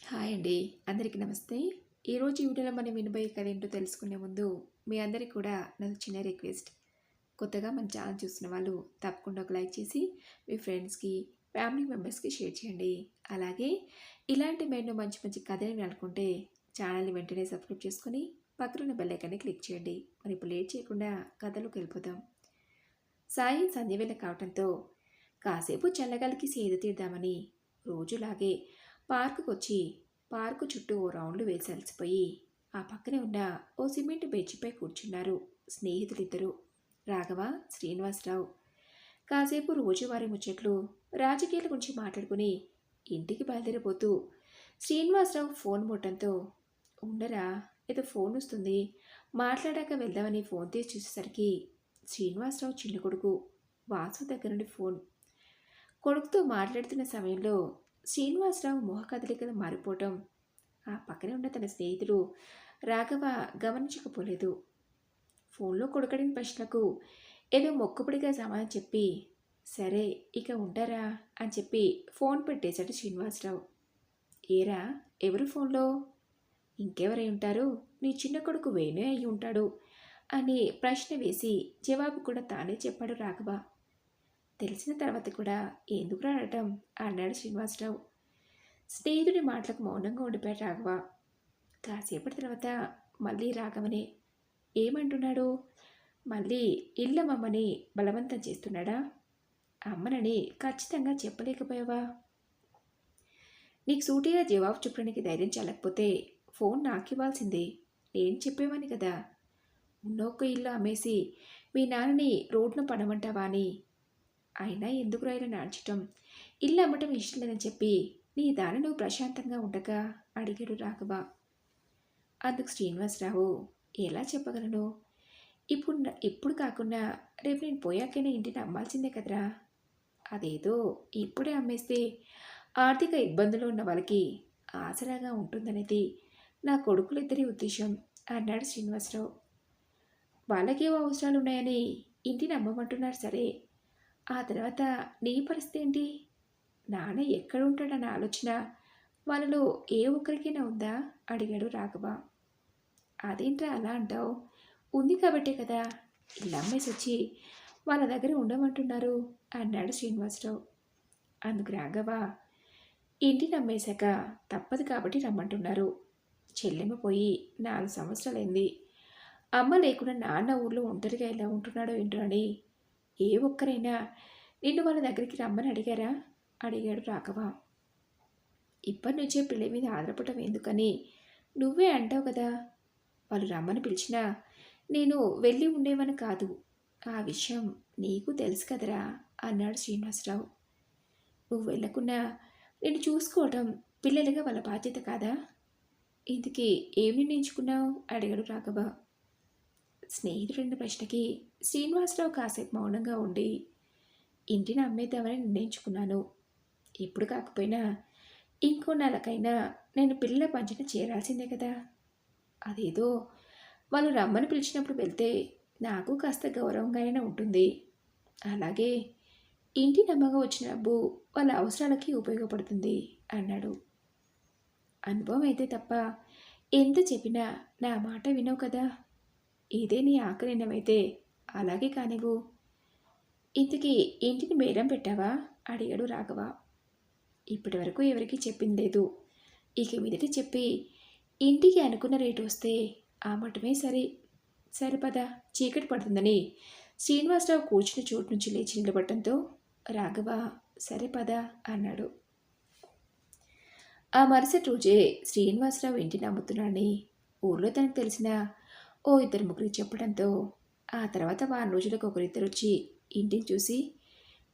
Hi అండి. అందరికీ నమస్తే. ఈరోజు ఈ వీడియోలో మనం వినబోయే కథ ఏంటో తెలుసుకునే ముందు మీ అందరికీ కూడా నాది చిన్న రిక్వెస్ట్. కొత్తగా మన ఛానల్ చూస్తున్న వాళ్ళు తప్పకుండా ఒక లైక్ చేసి మీ ఫ్రెండ్స్‌కి, ఫ్యామిలీ మెంబర్స్‌కి షేర్ చేయండి. అలాగే ఇలాంటి మరెన్నో మంచి మంచి కథలు వినాలనుకుంటే ఛానల్‌ని వెంటనే సబ్స్క్రైబ్ చేసుకొని పక్కనున్న బెల్ ఐకాన్ని క్లిక్ చేయండి. మరి ఇప్పుడు లేట్ చేయకుండా కథలోకి వెళ్ళిపోదాం. సాయం సంధ్యవేళ కావటంతో కాసేపు చల్లగాలికి సేద తీద్దామని రోజులాగే పార్కుకొచ్చి పార్కు చుట్టూ ఓ రౌండ్లు వేసి అలసిపోయి ఆ పక్కనే ఉన్న ఓ సిమెంట్ బెంచిపై కూర్చున్నారు స్నేహితులిద్దరూ, రాఘవ, శ్రీనివాసరావు. కాసేపు రోజువారీ ముచ్చట్లు, రాజకీయాల గురించి మాట్లాడుకుని ఇంటికి బయలుదేరిపోతూ శ్రీనివాసరావు ఫోన్ మోటంతో, ఉండరా, ఏదో ఫోన్ వస్తుంది, మాట్లాడాక వెళ్దామని ఫోన్ తీసి చూసేసరికి శ్రీనివాసరావు చిన్న కొడుకు వాసు దగ్గర నుండి ఫోన్. కొడుకుతో మాట్లాడుతున్న సమయంలో శ్రీనివాసరావు మొహ కదలికలు మారిపోవటం ఆ పక్కనే ఉన్న తన స్నేహితుడు రాఘవ గమనించకపోలేదు. ఫోన్లో కొడుకడిన ప్రశ్నలకు ఏదో మొక్కుబడిగా సమాధానం చెప్పి, సరే ఇక ఉంటారా అని చెప్పి ఫోన్ పెట్టేశాడు శ్రీనివాసరావు. ఏరా, ఎవరు ఫోన్లో? ఇంకెవరై ఉంటారు, నీ చిన్న కొడుకు వేణే అయి ఉంటాడు అని ప్రశ్న వేసి జవాబు కూడా తానే చెప్పాడు రాఘవ. తెలిసిన తర్వాత కూడా ఎందుకు రాడటం అన్నాడు శ్రీనివాసరావు. స్నేహితుడి మాటలకు మౌనంగా ఉండిపోయాడు రాఘవ. కాసేపటి తర్వాత మళ్ళీ రాఘవనే, ఏమంటున్నాడు? మళ్ళీ ఇళ్ళమ్మని బలవంతం చేస్తున్నాడా? అమ్మనని ఖచ్చితంగా చెప్పలేకపోయావా? నీకు సూటిగా జవాబు చెప్పడానికి ధైర్యం చాలకపోతే ఫోన్ నాకివ్వాల్సిందే, నేను చెప్పేవాని కదా. ఉన్నొక్క ఇల్లు అమ్మేసి మీ నాన్నని రోడ్ను పడమంటావా అని. అయినా ఎందుకు రాయిలా నాడ్చటం, ఇల్లు అమ్మటం ఇష్టం లేదని చెప్పి నీ దారి నువ్వు ప్రశాంతంగా ఉండగా అడిగాడు రాఘవ. అందుకు శ్రీనివాసరావు, ఎలా చెప్పగలను? ఇప్పుడు కాకుండా రేపు నేను పోయాకైనా ఇంటిని అమ్మాల్సిందే కదరా. అదేదో ఇప్పుడే అమ్మేస్తే ఆర్థిక ఇబ్బందులు ఉన్న వాళ్ళకి ఆసరాగా ఉంటుందనేది నా కొడుకులిద్దరి ఉద్దేశం అన్నాడు శ్రీనివాసరావు. వాళ్ళకేవో అవసరాలు ఉన్నాయని ఇంటిని అమ్మమంటున్నారు సరే, ఆ తర్వాత నీ పరిస్థితి ఏంటి? నాన్న ఎక్కడ ఉంటాడన్న ఆలోచన వాళ్ళలో ఏ ఒక్కరికైనా ఉందా అడిగాడు రాఘవ. అదేంట్రా అలా అంటావు? ఉంది కాబట్టే కదా ఇలా అమ్మేసి వచ్చి వాళ్ళ దగ్గర ఉండమంటున్నారు అన్నాడు శ్రీనివాసరావు. అందుకు రాఘవ, ఇంటిని అమ్మేశాక తప్పదు కాబట్టి రమ్మంటున్నారు. చెల్లెమ్మ పోయి 4 సంవత్సరాలైంది. అమ్మ లేకుండా నాన్న ఊళ్ళో ఒంటరిగా ఎలా ఉంటున్నాడో ఏంటో అని ఏ ఒక్కరైనా నిన్ను వాళ్ళ దగ్గరికి రమ్మని అడిగారా అడిగాడు రాఘవ. ఇప్పటి నుంచే పిల్ల మీద ఆధారపడటం ఎందుకని నువ్వే అంటావు కదా. వాళ్ళు రమ్మని పిలిచినా నేను వెళ్ళి ఉండేవని కాదు, ఆ విషయం నీకు తెలుసు కదరా అన్నాడు శ్రీనివాసరావు. నువ్వు వెళ్ళకున్నా నేను చూసుకోవటం పిల్లలుగా వాళ్ళ బాధ్యత కాదా? ఇందుకి ఏం నిర్ణయించుకున్నావు అడిగాడు రాఘవ. స్నేహితుడిన ప్రశ్నకి శ్రీనివాసరావు కాసేపు మౌనంగా ఉండి, ఇంటిని అమ్మేద్దామని నిర్ణయించుకున్నాను. ఇప్పుడు కాకపోయినా ఇంకో నెలకైనా నేను పిల్లల పంచన చేరాల్సిందే కదా. అదేదో వాళ్ళు రమ్మని పిలిచినప్పుడు వెళ్తే నాకు కాస్త గౌరవంగానే ఉంటుంది. అలాగే ఇంటి నమ్మగా వచ్చిన డబ్బు వాళ్ళ అవసరాలకి ఉపయోగపడుతుంది అన్నాడు. అనుభవం అయితే తప్ప ఎంత చెప్పినా నా మాట వినవు కదా. ఇదే నీ ఆఖరి నిర్ణయమైతే అలాగే కానివ్వు. ఇంతకీ ఇంటిని బేరం పెట్టావా అడిగాడు రాఘవ. ఇప్పటి వరకు ఎవరికీ చెప్పింది లేదు. ఇక మీదట చెప్పి ఇంటికి అనుకున్న రేటు వస్తే ఆ మటమే సరే. సరిపద చీకటి పడుతుందని శ్రీనివాసరావు కూర్చుని చోటు నుంచి లేచి నిలబడటంతో రాఘవ సరిపద అన్నాడు. ఆ మరుసటి రోజే శ్రీనివాసరావు ఇంటిని అమ్ముతున్నాడని ఊర్లో తనకు తెలిసిన ఓ 2 ముగ్గురికి చెప్పడంతో ఆ తర్వాత వారం రోజులకు ఒకరిద్దరు వచ్చి ఇంటిని చూసి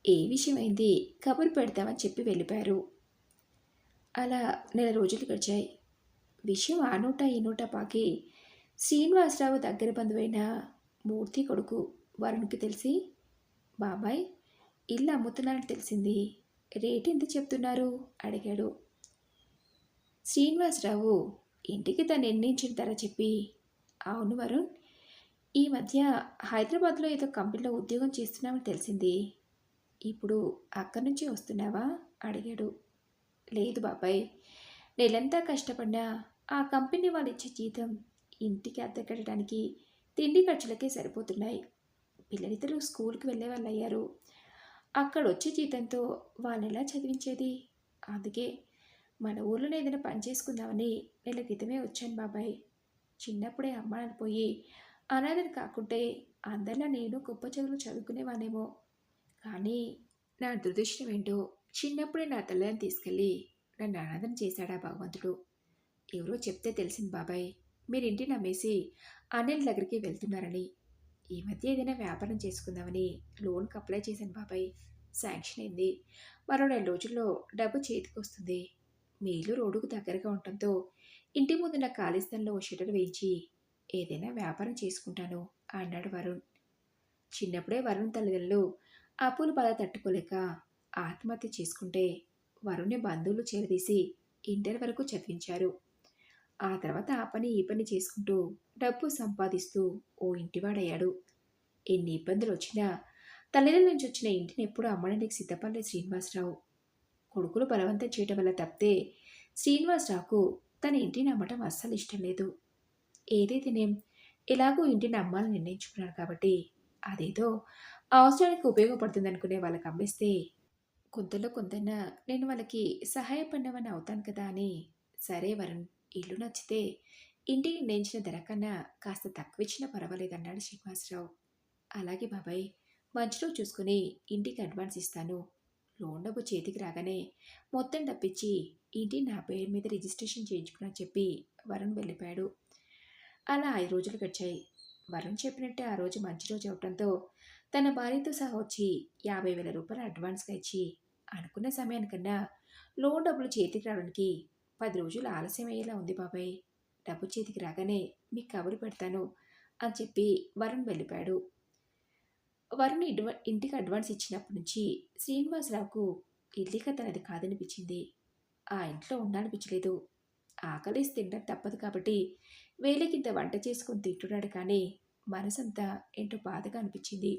ఏ విషయమైంది కబురు పెడతామని చెప్పి వెళ్ళిపోయారు. అలా 1 నెల రోజులు గడిచాయి. విషయం ఆ నోట ఈ నోట పాకి శ్రీనివాసరావు దగ్గర బంధువైన మూర్తి కొడుకు వరుణ్కి తెలిసి, బాబాయ్ ఇల్లు అమ్ముతున్నారని తెలిసింది, రేటు ఎంత చెప్తున్నారు అడిగాడు. శ్రీనివాసరావు ఇంటికి తను నిర్ణయించిన ధర చెప్పి, అవును వరుణ్, ఈ మధ్య హైదరాబాద్లో ఏదో కంపెనీలో ఉద్యోగం చేస్తున్నామని తెలిసింది, ఇప్పుడు అక్కడి నుంచి వస్తున్నావా అడిగాడు. లేదు బాబాయ్, నెలంతా కష్టపడినా ఆ కంపెనీ వాళ్ళు ఇచ్చే జీతం ఇంటికి అద్దె కట్టడానికి, తిండి ఖర్చులకే సరిపోతున్నాయి. పిల్లలిద్దరూ స్కూల్‌కి వెళ్ళేవాళ్ళయ్యారు. అక్కడొచ్చే జీతంతో వాళ్ళనెలా చదివించేది? అందుకే మన ఊర్లోనే ఏదైనా పని చేసుకుందామని నెల క్రితమే వచ్చాను బాబాయ్. చిన్నప్పుడే అమ్మ నాన్న పోయి అనాథని కాకుంటే అందరిలా నేను గొప్ప చదువులు చదువుకునేవానేమో. కానీ నా దురదృష్టం ఏంటో చిన్నప్పుడే నా తల్లిని తీసుకెళ్ళి నన్ను అనాథని చేశాడా భగవంతుడు. ఎవరో చెప్తే తెలిసింది బాబాయ్. మీరింటిని అమ్మేసి అన్నయ్యల దగ్గరికి వెళ్తున్నారని. ఈ మధ్య ఏదైనా వ్యాపారం చేసుకుందామని లోన్‌కి అప్లై చేశాను బాబాయ్. శాంక్షన్ అయింది. మరో నెల రోజుల్లో డబ్బు చేతికొస్తుంది. మీ ఇల్లు రోడ్డుకు దగ్గరగా ఉండటంతో ఇంటి ముందున్న ఖాళీ స్థలంలో ఓ షట్టర్ వేయించి ఏదైనా వ్యాపారం చేసుకుంటాను అన్నాడు వరుణ్. చిన్నప్పుడే వరుణ్ తల్లిదండ్రులు అప్పుల బాధ తట్టుకోలేక ఆత్మహత్య చేసుకుంటే వరుణ్ణి బంధువులు చేరదీసి ఇంటర్ వరకు చదివించారు. ఆ తర్వాత ఆ పని ఈ పని చేసుకుంటూ డబ్బు సంపాదిస్తూ ఓ ఇంటివాడయ్యాడు. ఎన్ని ఇబ్బందులు వచ్చినా తల్లిదండ్రుల నుంచి వచ్చిన ఇంటిని ఎప్పుడూ అమ్మడానికి సిద్ధపడలేదు శ్రీనివాసరావు. కొడుకులు బలవంతం చేయటం వల్ల తప్పితే శ్రీనివాసరావుకు తన ఇంటిని అమ్మటం అస్సలు ఇష్టం లేదు. ఏదైతేనేం ఎలాగో ఇంటిని అమ్మాలని నిర్ణయించుకున్నాడు కాబట్టి అదేదో అవసరానికి ఉపయోగపడుతుందనుకునే వాళ్ళకి అమ్మేస్తే కొంతలో కొంతైనా నేను వాళ్ళకి సహాయపడినవని అవుతాను కదా అని. సరే వరుణ్, ఇల్లు నచ్చితే ఇంటికి నిర్ణయించిన ధర కన్నా కాస్త తక్కువిచ్చినా పర్వాలేదన్నాడు శ్రీనివాసరావు. అలాగే బాబాయ్, మంచి రోజు చూసుకుని ఇంటికి అడ్వాన్స్ ఇస్తాను. లోన్ డబ్బు చేతికి రాగానే మొత్తం డబ్బిచ్చి ఇంటి నా పేరు మీద రిజిస్ట్రేషన్ చేయించుకుని చెప్పి వరుణ్ వెళ్ళిపోయాడు. అలా 5 రోజులు గడిచాయి. వరుణ్ చెప్పినట్టే ఆ రోజు మంచి రోజు అవటంతో తన భార్యతో సహా వచ్చి రూ. 50,000 అడ్వాన్స్‌గా ఇచ్చి అనుకున్న సమయానికన్నా లోన్ డబ్బులు చేతికి రావడానికి 10 రోజులు ఆలస్యమయ్యేలా ఉంది బాబాయ్. డబ్బు చేతికి రాగానే మీకు కబురు పెడతాను అని చెప్పి వరుణ్ వెళ్ళిపోయాడు. వరుణ్ ఇంటికి అడ్వాన్స్ ఇచ్చినప్పటి నుంచి శ్రీనివాసరావుకు ఇల్లిక తనది కాదనిపించింది. ఆ ఇంట్లో ఉండాలనిపించలేదు. ఆకలేసి తినడం తప్పదు కాబట్టి వేళకింత వంట చేసుకొని తింటున్నాడు కానీ మనసంతా ఏంటో బాధగా అనిపించింది.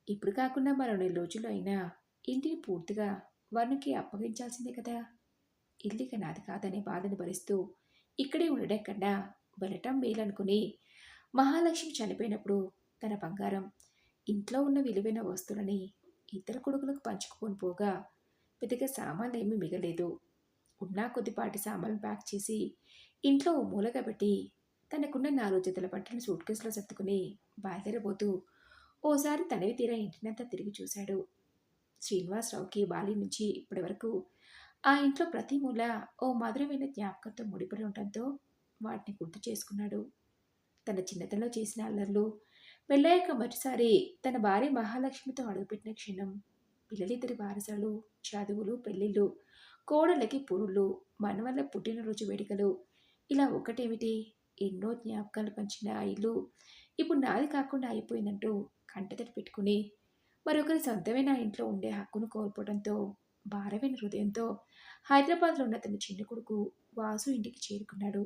ఇప్పుడు కాకుండా మరో నెల రోజుల్లో అయినా ఇంటిని పూర్తిగా వరుణ్‌కి అప్పగించాల్సిందే కదా. ఇల్లిక నాది కాదనే బాధను భరిస్తూ ఇక్కడే ఉండడం కన్నా వెళ్ళటం మేలనుకుని మహాలక్ష్మి చనిపోయినప్పుడు తన బంగారం, ఇంట్లో ఉన్న విలువైన వస్తువులని ఇద్దరు కొడుకులకు పంచుకొని పోగా పెద్దగా సామాన్లేమీ మిగలేదు. ఉన్న కొద్దిపాటి సామాన్లు ప్యాక్ చేసి ఇంట్లో ఓ మూలగా పెట్టి తనకున్న 4 జతల బట్టలను సూట్ కేసులో సర్దుకుని బయలుదేరబోతూ ఓసారి తనివి తీరా ఇంటినంతా తిరిగి చూశాడు. శ్రీనివాసరావుకి బాల్యం నుంచి ఇప్పటి వరకు ఆ ఇంట్లో ప్రతి మూల ఓ మధురమైన జ్ఞాపకంతో ముడిపడి ఉండటంతో వాటిని గుర్తు చేసుకున్నాడు. తన చిన్నతనంలో చేసిన అల్లర్లు, పెళ్ళయ్యాక మొదటిసారి తన భార్య మహాలక్ష్మితో అడుగుపెట్టిన క్షణం, పిల్లలిద్దరి బారసాలు, చదువులు, పెళ్ళిళ్ళు, కోడళ్ళకి పురుళ్ళు, మనవళ్ళ పుట్టినరోజు వేడుకలు, ఇలా ఒకటేమిటి ఎన్నో జ్ఞాపకాలు పంచిన ఆ ఇల్లు ఇప్పుడు నాది కాకుండా అయిపోయిందంటూ కంటతడి పెట్టుకుని మరొకరి సొంతమైన ఆ ఇంట్లో ఉండే హక్కును కోల్పోవడంతో భారమైన హృదయంతో హైదరాబాద్లో ఉన్న తన చిన్న కొడుకు వాసు ఇంటికి చేరుకున్నాడు.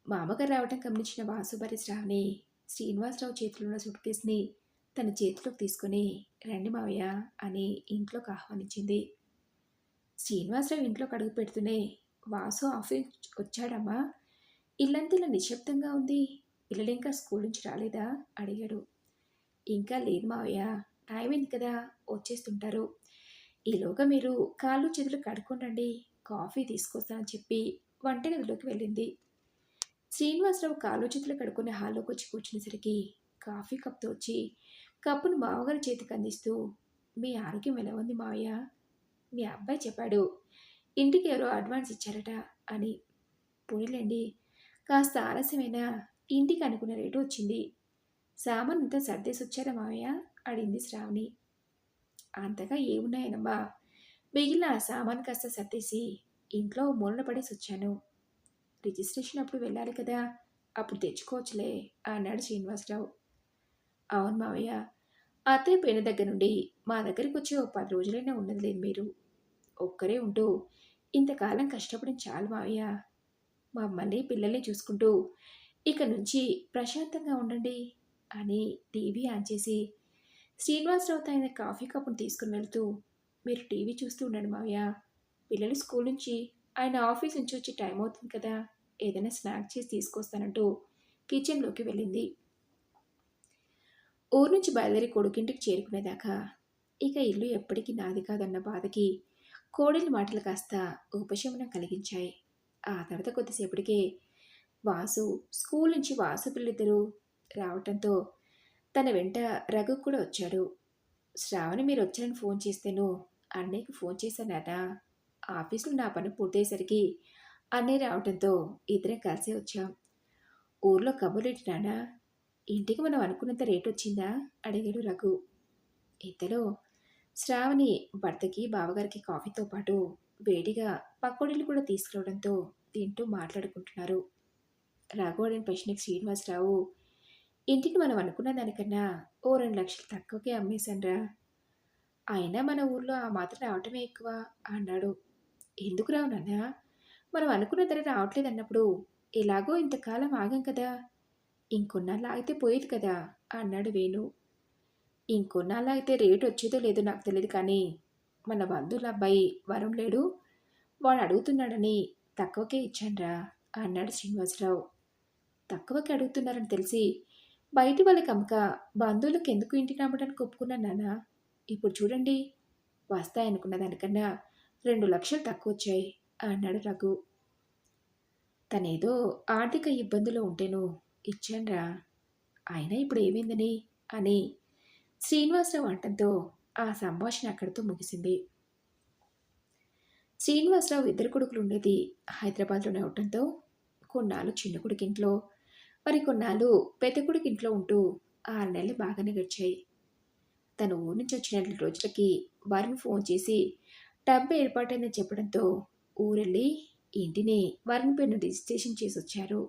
మామగారు రావటం గమనించిన వాసు భార్య శ్రావణి శ్రీనివాసరావు చేతిలో ఉన్న సూట్ కేసుని తన చేతిలోకి తీసుకుని రండి మావయ్య అని ఇంట్లోకి ఆహ్వానించింది. శ్రీనివాసరావు ఇంట్లోకి అడుగు పెడుతూనే వాసు ఆఫీస్ వచ్చాడమ్మా. ఇల్లంతా ఇలా నిశ్శబ్దంగా ఉంది. పిల్లలింకా స్కూల్ నుంచి రాలేదా అడిగాడు. ఇంకా లేదు మావయ్య, టైం అయింది కదా, వచ్చేస్తుంటారు. ఈలోగా మీరు కాళ్ళు చేతులు కడుక్కొని రండి, కాఫీ తీసుకొస్తానని చెప్పి వంటగదిలోకి వెళ్ళింది. శ్రీనివాసరావు కాళ్ళు చేతులు కడుక్కుని హాల్లోకి వచ్చి కూర్చునేసరికి కాఫీ కప్తో వచ్చి కప్పును మామగారి చేతికి అందిస్తూ మీ ఆరోగ్యం ఎలా ఉంది మావయ్య? మీ అబ్బాయి చెప్పాడు ఇంటికి ఎవరో అడ్వాన్స్ ఇచ్చారట అని. పోనీలేండి, కాస్త ఆలస్యమైనా ఇంటికి అనుకున్న రేటు వచ్చింది. సామాన్ అంతా సర్దేసి వచ్చారా మావయ్య అడిగింది శ్రావణి. అంతగా ఏమున్నాయనమ్మా, మిగిలిన ఆ సామాన్ కాస్త సర్దేసి ఇంట్లో ఓ మూలన పడేసి వచ్చాను. రిజిస్ట్రేషన్ అప్పుడు వెళ్ళాలి కదా, అప్పుడు తెచ్చుకోవచ్చులే అన్నాడు శ్రీనివాసరావు. అవును మావయ్య, అత్తయ్య పోయిన దగ్గర నుండి మా దగ్గరికి వచ్చి ఓ 10 రోజులైనా ఉన్నది లేదు మీరు. ఒక్కరే ఉంటూ ఇంతకాలం కష్టపడిన చాలు మావయ్య. మమ్మల్ని పిల్లల్ని చూసుకుంటూ ఇక నుంచి ప్రశాంతంగా ఉండండి అని టీవీ ఆన్ చేసి శ్రీనివాసరావు తన కాఫీ కప్పును తీసుకుని వెళ్తూ మీరు టీవీ చూస్తూ ఉండండి మావయ్య, పిల్లలు స్కూల్ నుంచి, ఆయన ఆఫీస్ నుంచి వచ్చి టైం అవుతుంది కదా! ఏదైనా స్నాక్ చేసి తీసుకొస్తానంటూ కిచెన్‌లోకి వెళ్ళింది. ఊరు నుంచి బయలుదేరి కొడుకింటికి చేరుకునేదాకా ఇక ఇల్లు ఎప్పటికీ నాది కాదన్న బాధకి కోడలి మాటలు కాస్త ఉపశమనం కలిగించాయి. ఆ తర్వాత కొద్దిసేపటికే వాసు స్కూల్ నుంచి వాసు పిల్లిద్దరూ రావటంతో తన వెంట రఘు కూడా వచ్చాడు. శ్రావణి మీరొచ్చారని ఫోన్ చేస్తేను అన్నయ్యకి ఫోన్ చేశానట. ఆఫీస్‌లో నా పని పూర్తయ్యేసరికి అన్నయ్య రావటంతో ఇద్దరం కలిసే వచ్చాం. ఊర్లో కబుర్లేంటి నాన్నా? ఇంటికి మనం అనుకున్నంత రేటొచ్చిందా? అడిగాడు రఘు. ఇంతలో శ్రావణి భర్తకి, బావగారికి కాఫీతో పాటు వేడిగా పకోడీలు కూడా తీసుకురావడంతో తింటూ మాట్లాడుకుంటున్నారు. రఘు అడిగిన ప్రశ్నకి శ్రీనివాసరావు, ఇంటికి మనం అనుకున్న దానికన్నా ఓ 2,00,000 తక్కువకే అమ్మేశానురా. అయినా మన ఊర్లో ఆ మాత్రం రావటమే ఎక్కువ అన్నాడు. ఎందుకు రావు నాన్నా? మనం అనుకున్న ధర రావట్లేదన్నప్పుడు ఎలాగో ఇంతకాలం ఆగాం కదా! ఇంకొన్నాళ్ళు ఆగితే పోయేది కదా! అన్నాడు వేణు. ఇంకొన్నాళ్ళు ఆగితే రేటొచ్చేదో లేదో నాకు తెలీదు కానీ, మన బంధువుల అబ్బాయి వరుణ్ లేడు, వాడు అడుగుతున్నాడని తక్కువకే ఇచ్చానురా అన్నాడు శ్రీనివాసరావు. తక్కువకి అడుగుతున్నారని తెలిసి బయటి వాళ్ళకి అమ్మక బంధువులకెందుకు ఇంటిని అమ్మడానికి ఒప్పుకున్నాను నాన్నా. ఇప్పుడు చూడండి, వస్తాయనుకున్న దానికన్నా 2,00,000 తక్కువొచ్చాయి అన్నాడు రఘు. తనేదో ఆర్థిక ఇబ్బందిలో ఉంటేను ఇచ్చానురా. అయినా ఇప్పుడు ఏమైందని అని శ్రీనివాసరావు అనటంతో ఆ సంభాషణ అక్కడితో ముగిసింది. శ్రీనివాసరావు ఇద్దరు కొడుకులు ఉండేది హైదరాబాద్‌లోనే అవటంతో కొన్నాళ్ళు చిన్న కొడుకింట్లో, మరి కొన్నాళ్ళు పెద్ద కొడుకింట్లో ఉంటూ 6 నెలలు బాగానే గడిచాయి. తను ఊరు నుంచి వచ్చిన 2 రోజులకి వరుణ్ ఫోన్ చేసి డబ్బు ఏర్పాటైందని చెప్పడంతో ఊరెళ్ళి ఇంటిని వరుణ్ పేరున రిజిస్ట్రేషన్ చేసొచ్చారు.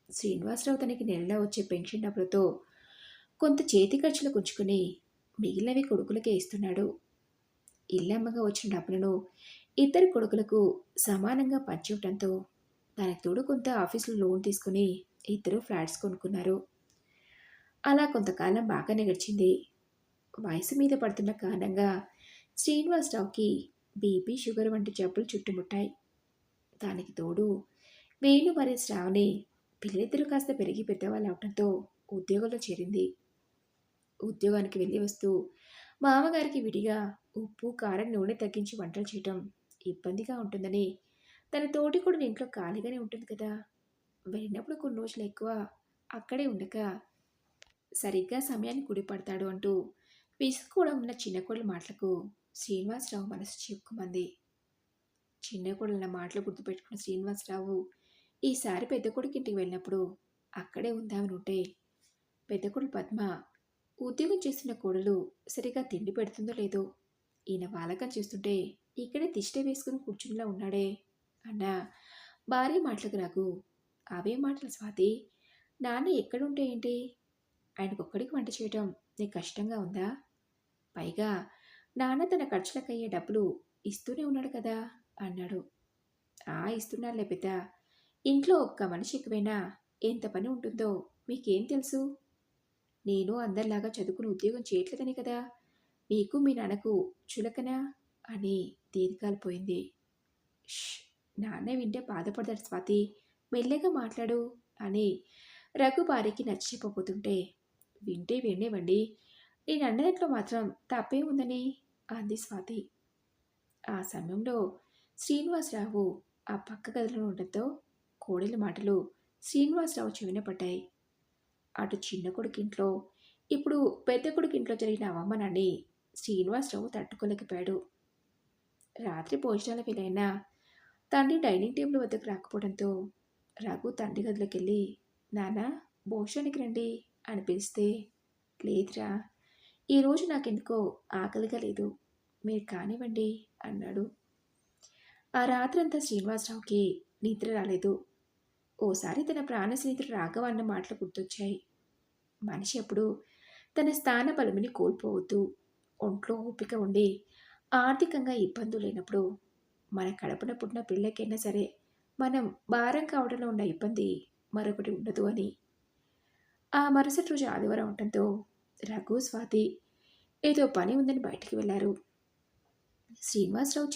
శ్రీనివాసరావు తనకి నెలలో వచ్చే పెన్షన్ డబ్బులతో కొంత చేతి ఖర్చులకు ఉంచుకుని మిగిలినవి కొడుకులకే ఇస్తున్నాడు. ఇల్లమ్మగా వచ్చిన డబ్బులను ఇద్దరు కొడుకులకు సమానంగా పంచివ్వటంతో దానికి తోడు కొంత ఆఫీసులో లోన్ తీసుకుని ఇద్దరు ఫ్లాట్స్ కొనుక్కున్నారు. అలా కొంతకాలం బాగానే గడిచింది. వయసు మీద పడుతున్న కారణంగా శ్రీనివాసరావుకి బీపీ, షుగర్ వంటి జబ్బులు చుట్టుముట్టాయి. దానికి తోడు వేణు మరియు శ్రావణి పిల్లలిద్దరూ కాస్త పెరిగి పెద్దవాళ్ళు అవటంతో ఉద్యోగంలో చేరింది. ఉద్యోగానికి వెళ్ళి వస్తూ మామగారికి విడిగా ఉప్పు, కారం, నూనె తగ్గించి వంటలు చేయటం ఇబ్బందిగా ఉంటుందని తన తోటికోడలు ఇంట్లో ఖాళీగానే ఉంటుంది కదా! వెళ్ళినప్పుడు కొన్ని రోజులు ఎక్కువ అక్కడే ఉండక సరిగ్గా సమయానికి గుడిపడతాడు అంటూ విసుగు ఉన్న చిన్న కోడలి మాటలకు శ్రీనివాసరావు మనసు చివుక్కుమంది. చిన్న కోడలన్న మాటలు గుర్తుపెట్టుకున్న శ్రీనివాసరావు ఈసారి పెద్ద కొడుకింటికి వెళ్ళినప్పుడు అక్కడే ఉందామని ఉంటే పెద్ద కోడలు పద్మ ఉద్యోగం చేస్తున్న కోడలు సరిగా తిండి పెడుతుందో లేదో, ఈయన వాలకం చూస్తుంటే ఇక్కడే తిష్ట వేసుకుని కూర్చునిలా ఉన్నాడే అన్న భార్య మాటలకు రఘు, అవే మాటలు స్వాతి, నాన్న ఎక్కడుంటే ఏంటి? ఆయనకొక్కడికి వంట చేయటం నీకు కష్టంగా ఉందా? పైగా నాన్న తన ఖర్చులకయ్యే డబ్బులు ఇస్తూనే ఉన్నాడు కదా అన్నాడు. ఇస్తున్నారులే పెద్ద. ఇంట్లో ఒక్క మనిషి ఎక్కువైనా ఎంత పని ఉంటుందో మీకేం తెలుసు? నేను అందరిలాగా చదువుకుని ఉద్యోగం చేయట్లేదని కదా మీకు మీ నాన్నకు చులకనా అని దీర్ఘాలు పోయింది. ష్! నాన్న వింటే బాధపడతాడు స్వాతి, మెల్లగా మాట్లాడు అని రఘు భార్యకి నచ్చి చెప్పబోతుంటే వింటే వినేవండి, నేను అన్నదాంట్లో మాత్రం తప్పే ఉందని అంది స్వాతి. ఆ సమయంలో శ్రీనివాసరావు ఆ పక్క గదిలో ఉండటంతో కోడలి మాటలు శ్రీనివాసరావు చెవిన పడ్డాయి. అటు చిన్న కొడుకింట్లో ఇప్పుడు పెద్ద కొడుకింట్లో జరిగిన అవమానాన్ని శ్రీనివాసరావు తట్టుకోలేకపోయాడు. రాత్రి భోజనాల వేళైనా తండ్రి డైనింగ్ టేబుల్ వద్దకు రాకపోవడంతో రఘు తండ్రి గదిలోకి వెళ్ళి నాన్న భోజనానికి రండి అని పిలిస్తే లేదురా, ఈరోజు నాకెందుకో ఆకలిగా లేదు, మీరు కానివ్వండి అన్నాడు. ఆ రాత్రంతా శ్రీనివాసరావుకి నిద్ర రాలేదు. ఓసారి తన ప్రాణ స్నేహితుడు రాఘవ అన్న మాటలు గుర్తొచ్చాయి. మనిషి ఎప్పుడు తన స్థాన బలముని కోల్పోవద్దు. ఒంట్లో ఓపిక ఉండి ఆర్థికంగా ఇబ్బందులు లేనప్పుడు మన కడుపున పుట్టిన పిల్లకైనా సరే మనం భారం కావడంలో ఉన్న ఇబ్బంది మరొకటి ఉండదు అని. ఆ మరుసటి రోజు ఆదివారం అవటంతో రఘు, స్వాతి ఏదో పని ఉందని బయటికి వెళ్ళారు. శ్రీనివాసరావు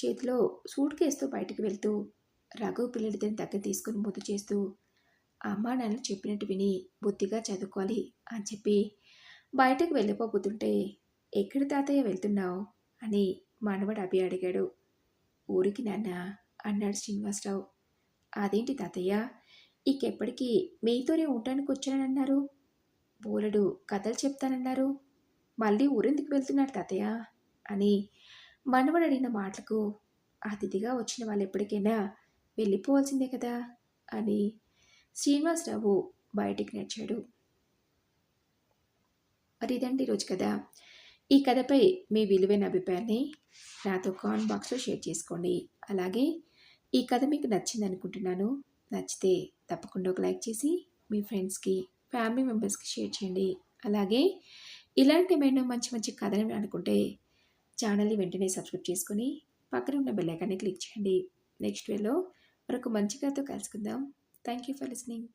చేతిలో సూట్ కేసుతో బయటికి వెళ్తూ రఘు పిల్లలిద్దరిని దగ్గర తీసుకుని ముద్దు చేస్తూ అమ్మా నాన్నలు చెప్పినట్టు విని బుద్ధిగా చదువుకోవాలి అని చెప్పి బయటకు వెళ్ళిపోబోతుంటే ఎక్కడి తాతయ్య వెళ్తున్నావు అని మనవడు అభి అడిగాడు. ఊరికి నాన్న అన్నాడు శ్రీనివాసరావు. అదేంటి తాతయ్య ఇకెప్పటికీ మీతోనే ఉండటానికి వచ్చానన్నారు, బోలెడు కథలు చెప్తానన్నారు, మళ్ళీ ఊరెందుకు వెళ్తున్నారు తాతయ్య అని మనవడు అడిగిన మాటలకు అతిథిగా వచ్చిన వాళ్ళు ఎప్పటికైనా వెళ్ళిపోవాల్సిందే కదా అని శ్రీనివాసరావు బయటికి నడిచాడు. మరి ఇదండి ఈరోజు కథ. ఈ కథపై మీ విలువైన అభిప్రాయాన్ని నాతో కామెంట్ బాక్స్లో షేర్ చేసుకోండి. అలాగే ఈ కథ మీకు నచ్చింది అనుకుంటున్నాను. నచ్చితే తప్పకుండా ఒక లైక్ చేసి మీ ఫ్రెండ్స్కి, ఫ్యామిలీ మెంబర్స్కి షేర్ చేయండి. అలాగే ఇలాంటి ఏమైనా మంచి మంచి కథలు అనుకుంటే ఛానల్ని వెంటనే సబ్స్క్రైబ్ చేసుకొని పక్కన ఉన్న బెల్ ఐకాన్ని క్లిక్ చేయండి. నెక్స్ట్ వేలో మరొక మంచి కథతో కలుసుకుందాం. Thank you for listening.